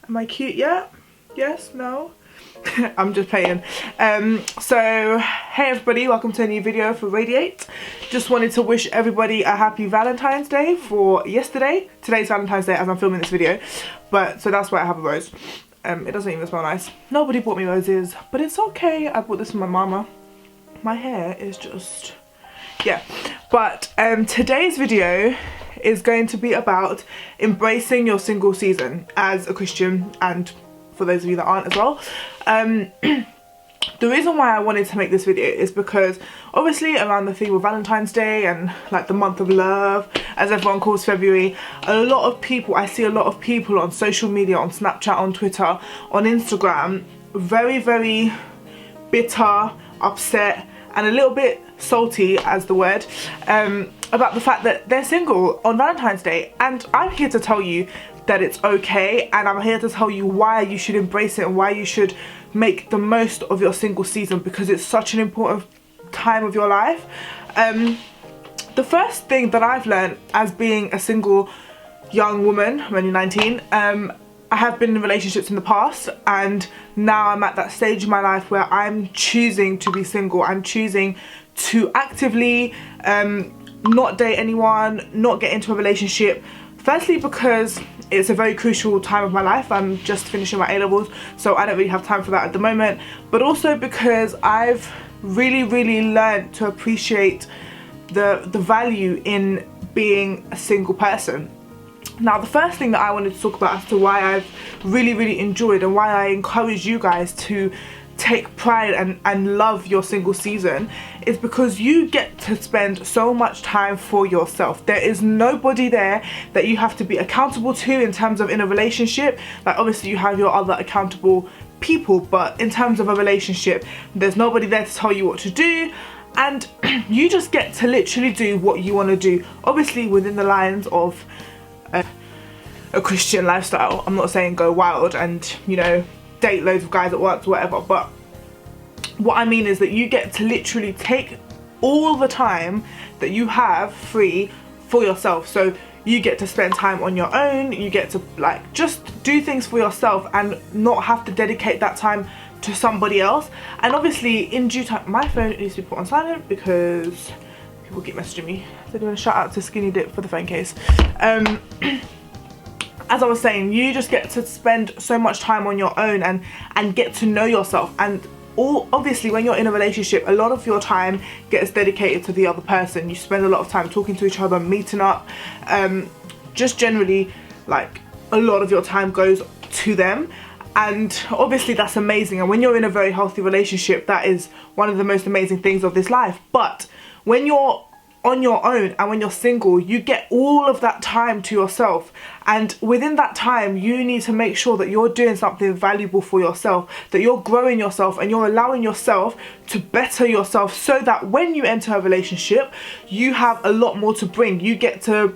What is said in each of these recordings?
Am I cute yet? Yes? No? I'm just playing. So hey everybody, welcome to a new video for Radiate. Just wanted to wish everybody a happy Valentine's Day for yesterday. Today's Valentine's Day as I'm filming this video, but so that's why I have a rose. It doesn't even smell nice. Nobody bought me roses, but it's okay. I bought this from my mama. My hair is just, yeah. But today's video is going to be about embracing your single season as a Christian, and for those of you that aren't as well. The reason why I wanted to make this video is because obviously around the theme of Valentine's Day and like the month of love, as everyone calls February, I see a lot of people on social media, on Snapchat, on Twitter, on Instagram, very, very bitter, upset, and a little bit salty, as the word, about the fact that they're single on Valentine's Day. And I'm here to tell you that it's okay, and I'm here to tell you why you should embrace it and why you should make the most of your single season, because it's such an important time of your life. The first thing that I've learned as being a single young woman, I'm only 19, I have been in relationships in the past, and now I'm at that stage in my life where I'm choosing to be single. I'm choosing to actively not date anyone, not get into a relationship. Firstly, because it's a very crucial time of my life. I'm just finishing my A-levels, so I don't really have time for that at the moment. But also because I've really, really learned to appreciate the value in being a single person. Now, the first thing that I wanted to talk about as to why I've really, really enjoyed and why I encourage you guys to take pride and love your single season is because you get to spend so much time for yourself. There is nobody there that you have to be accountable to in terms of in a relationship. Like, obviously you have your other accountable people, but in terms of a relationship, there's nobody there to tell you what to do, and you just get to literally do what you want to do, obviously within the lines of a Christian lifestyle. I'm not saying go wild and, you know, date loads of guys at once, whatever, but what I mean is that you get to literally take all the time that you have free for yourself. So you get to spend time on your own, you get to like just do things for yourself and not have to dedicate that time to somebody else. And obviously in due time, my phone needs to be put on silent because people keep messaging me. So doing a shout out to Skinny Dip for the phone case. As I was saying, you just get to spend so much time on your own and get to know yourself. And obviously when you're in a relationship, a lot of your time gets dedicated to the other person. You spend a lot of time talking to each other, meeting up, just generally like a lot of your time goes to them. And obviously that's amazing, and when you're in a very healthy relationship, that is one of the most amazing things of this life. But when you're on your own and when you're single, you get all of that time to yourself, and within that time you need to make sure that you're doing something valuable for yourself, that you're growing yourself and you're allowing yourself to better yourself, so that when you enter a relationship you have a lot more to bring. You get to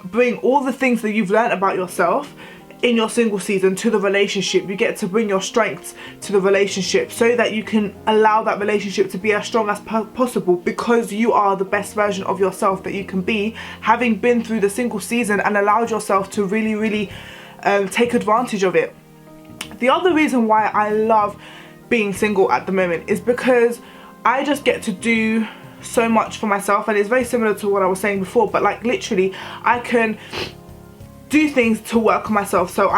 bring all the things that you've learned about yourself in your single season to the relationship. You get to bring your strengths to the relationship so that you can allow that relationship to be as strong as possible, because you are the best version of yourself that you can be, having been through the single season and allowed yourself to really, really take advantage of it. The other reason why I love being single at the moment is because I just get to do so much for myself, and it's very similar to what I was saying before, but like literally I can do things to work on myself. So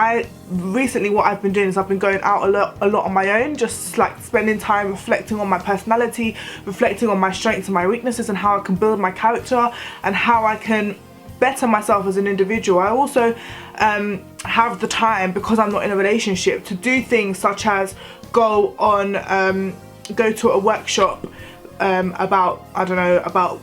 recently what I've been doing is I've been going out a lot on my own, just like spending time reflecting on my personality, reflecting on my strengths and my weaknesses, and how I can build my character and how I can better myself as an individual. I also have the time, because I'm not in a relationship, to do things such as go to a workshop about, I don't know, about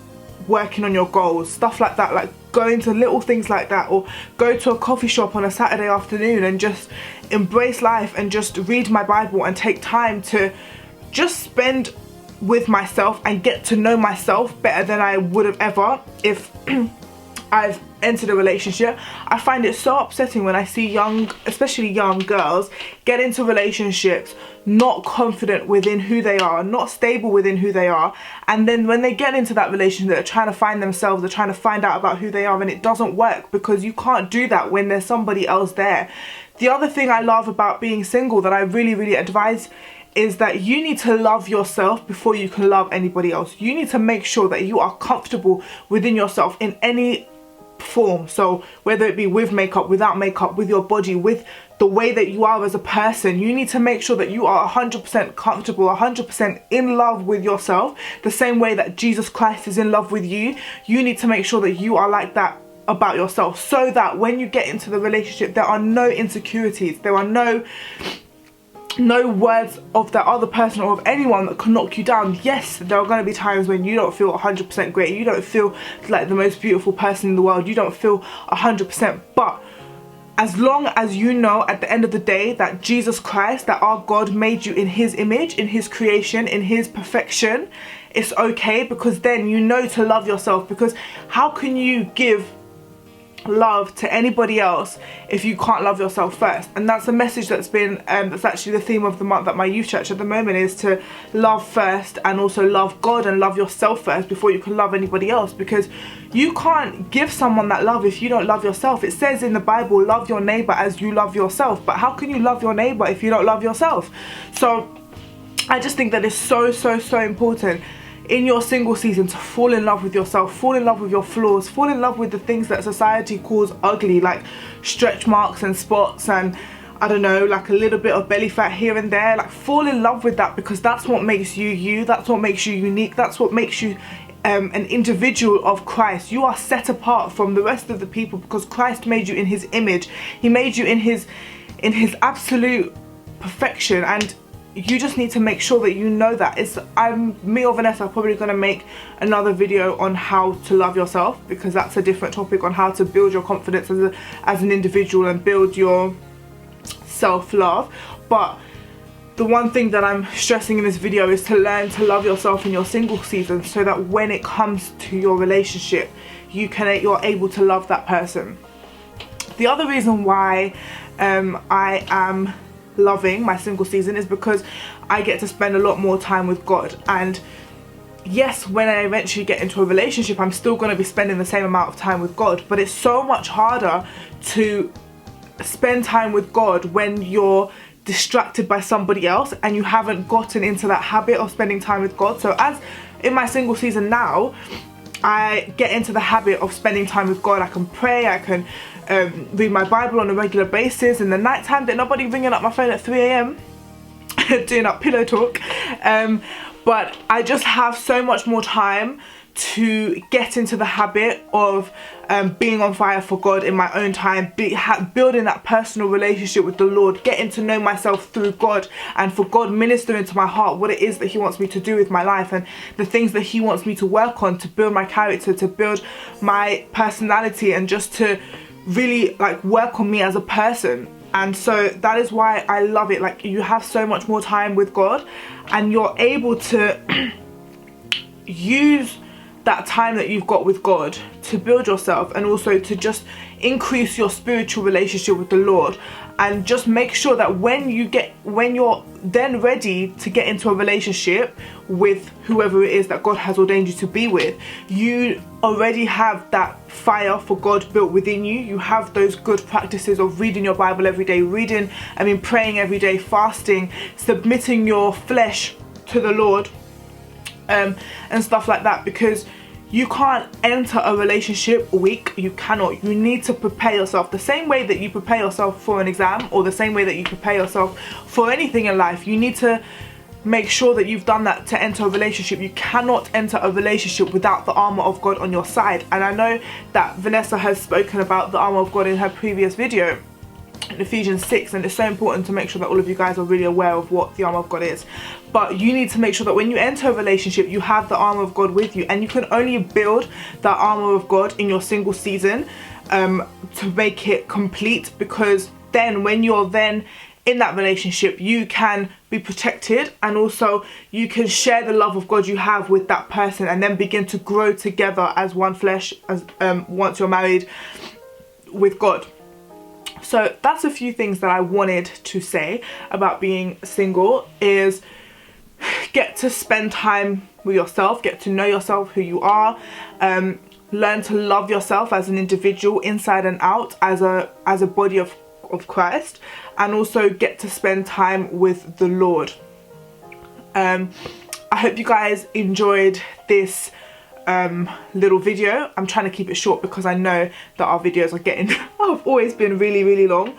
working on your goals, stuff like that, like going to little things like that, or go to a coffee shop on a Saturday afternoon and just embrace life and just read my Bible and take time to just spend with myself and get to know myself better than I would have ever if I've entered a relationship, I find it so upsetting when I see especially young girls get into relationships not confident within who they are, not stable within who they are, and then when they get into that relationship, they're trying to find themselves, they're trying to find out about who they are, and it doesn't work because you can't do that when there's somebody else there. The other thing I love about being single that I really advise is that you need to love yourself before you can love anybody else. You need to make sure that you are comfortable within yourself in any form, so whether it be with makeup, without makeup, with your body, with the way that you are as a person. You need to make sure that you are 100% comfortable, 100% in love with yourself, the same way that Jesus Christ is in love with you. You need to make sure that you are like that about yourself, so that when you get into the relationship, there are no insecurities, there are no words of that other person or of anyone that can knock you down. Yes, there are going to be times when you don't feel 100% great, you don't feel like the most beautiful person in the world, you don't feel 100%, but as long as you know at the end of the day that Jesus Christ, that our God made you in his image, in his creation, in his perfection, it's okay, because then you know to love yourself. Because how can you give love to anybody else if you can't love yourself first? And that's a message that's been that's actually the theme of the month at my youth church at the moment, is to love first and also love God and love yourself first before you can love anybody else, because you can't give someone that love if you don't love yourself. It says in the Bible, love your neighbor as you love yourself, but how can you love your neighbor if you don't love yourself? So I just think that it's so important in your single season to fall in love with yourself, fall in love with your flaws, fall in love with the things that society calls ugly, like stretch marks and spots and I don't know, like a little bit of belly fat here and there. Like, fall in love with that, because that's what makes you you, that's what makes you unique, that's what makes you an individual of Christ. You are set apart from the rest of the people because Christ made you in his image. He made you in his absolute perfection, and you just need to make sure that you know that. Me or Vanessa are probably going to make another video on how to love yourself, because that's a different topic, on how to build your confidence as an individual and build your self-love. But the one thing that I'm stressing in this video is to learn to love yourself in your single season, so that when it comes to your relationship, you're able to love that person. The other reason why I am loving my single season is because I get to spend a lot more time with God. And yes, when I eventually get into a relationship, I'm still going to be spending the same amount of time with God, but it's so much harder to spend time with God when you're distracted by somebody else and you haven't gotten into that habit of spending time with God. So as in my single season now, I get into the habit of spending time with God. I can pray, I can read my Bible on a regular basis. In the night time, there's nobody ringing up my phone at 3 AM doing up pillow talk, but I just have so much more time to get into the habit of being on fire for God in my own time, building that personal relationship with the Lord, getting to know myself through God, and for God ministering to my heart what it is that he wants me to do with my life and the things that he wants me to work on to build my character, to build my personality, and just to really like work on me as a person. And so that is why I love it. Like, you have so much more time with God and you're able to use that time that you've got with God to build yourself, and also to just increase your spiritual relationship with the Lord, and just make sure that when you're then ready to get into a relationship with whoever it is that God has ordained you to be with, you already have that fire for God built within you. You have those good practices of reading your Bible every day, praying every day, fasting, submitting your flesh to the Lord, and stuff like that, because you can't enter a relationship weak. You cannot. You need to prepare yourself the same way that you prepare yourself for an exam, or the same way that you prepare yourself for anything in life. You need to make sure that you've done that to enter a relationship. You cannot enter a relationship without the armor of God on your side. And I know that Vanessa has spoken about the armor of God in her previous video in Ephesians 6, and it's so important to make sure that all of you guys are really aware of what the armor of God is. But you need to make sure that when you enter a relationship, you have the armor of God with you, and you can only build that armor of God in your single season to make it complete, because then when you're then in that relationship you can be protected, and also you can share the love of God you have with that person, and then begin to grow together as one flesh, as once you're married with God. So that's a few things that I wanted to say about being single. Is get to spend time with yourself, get to know yourself, who you are, learn to love yourself as an individual inside and out, as a body of Christ, and also get to spend time with the Lord. I hope you guys enjoyed this little video. I'm trying to keep it short because I know that our videos are getting I've always been really long.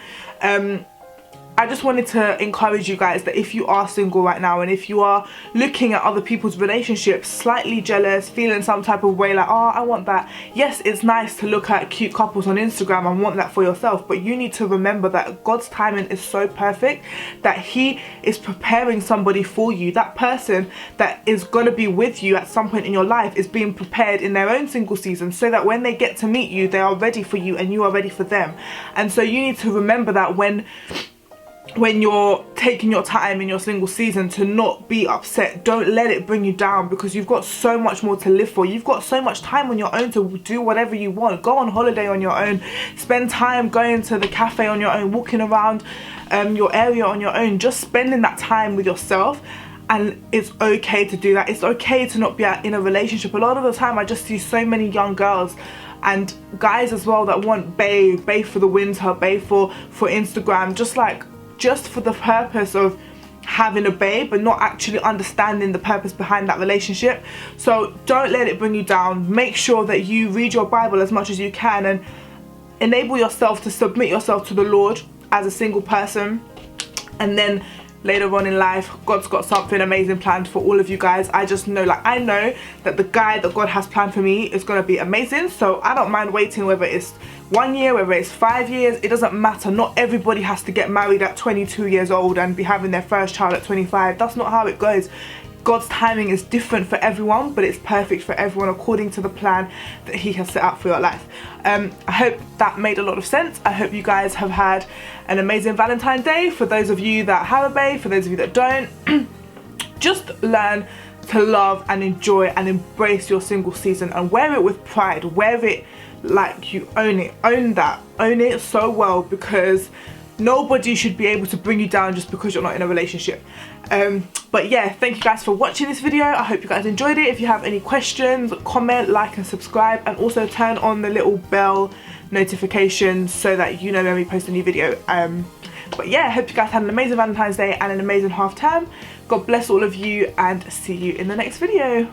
I just wanted to encourage you guys that if you are single right now, and if you are looking at other people's relationships, slightly jealous, feeling some type of way like, oh, I want that. Yes, it's nice to look at cute couples on Instagram and want that for yourself, but you need to remember that God's timing is so perfect that He is preparing somebody for you. That person that is going to be with you at some point in your life is being prepared in their own single season, so that when they get to meet you, they are ready for you and you are ready for them. And so you need to remember that when you're taking your time in your single season, to not be upset. Don't let it bring you down, because you've got so much more to live for. You've got so much time on your own to do whatever you want. Go on holiday on your own, spend time going to the cafe on your own, walking around your area on your own, just spending that time with yourself. And it's okay to do that. It's okay to not be in a relationship. A lot of the time I just see so many young girls and guys as well that want bae for the winter, bae for Instagram, just for the purpose of having a babe, but not actually understanding the purpose behind that relationship. So don't let it bring you down. Make sure that you read your Bible as much as you can, and enable yourself to submit yourself to the Lord as a single person. And then later on in life, God's got something amazing planned for all of you guys. I just know, I know that the guy that God has planned for me is going to be amazing. So I don't mind waiting, whether it's 1 year, whether it's 5 years, it doesn't matter. Not everybody has to get married at 22 years old and be having their first child at 25. That's not how it goes. God's timing is different for everyone, but it's perfect for everyone according to the plan that He has set out for your life. I hope that made a lot of sense. I hope you guys have had an amazing Valentine's Day. For those of you that have a babe, for those of you that don't, just learn to love and enjoy and embrace your single season, and wear it with pride. Wear it like you own it. Own that. Own it so well, because nobody should be able to bring you down just because you're not in a relationship. But yeah, thank you guys for watching this video. I hope you guys enjoyed it. If you have any questions, comment, like and subscribe, and also turn on the little bell notifications so that you know when we post a new video. But yeah, I hope you guys had an amazing Valentine's Day and an amazing half term. God bless all of you, and see you in the next video.